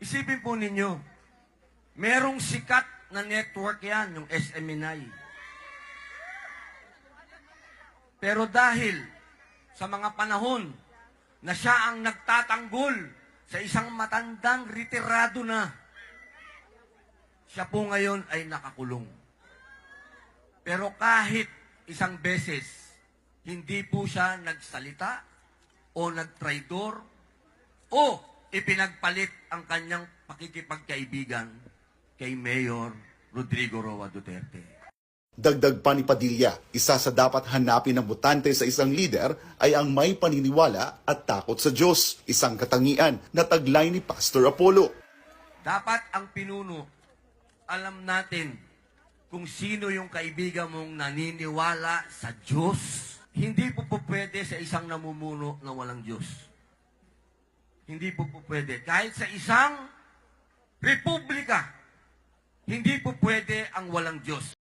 Isipin po ninyo, merong sikat na network yan, yung SMNI. Pero dahil sa mga panahon na siya ang nagtatanggol sa isang matandang retirado na, siya po ngayon ay nakakulong. Pero kahit isang beses, hindi po siya nagsalita o nagtraidor o ipinagpalit ang kanyang pakikipagkaibigan kay Mayor Rodrigo Roa Duterte. Dagdag pa ni Padilla, isa sa dapat hanapin ng botante sa isang lider ay ang may paniniwala at takot sa Diyos, isang katangian na taglay ni Pastor Apollo. Dapat ang pinuno, alam natin kung sino yung kaibigan mong naniniwala sa Diyos. Hindi po pwede sa isang namumuno na walang Diyos. Hindi po pwede. Kahit sa isang republika, hindi po pwede ang walang Diyos.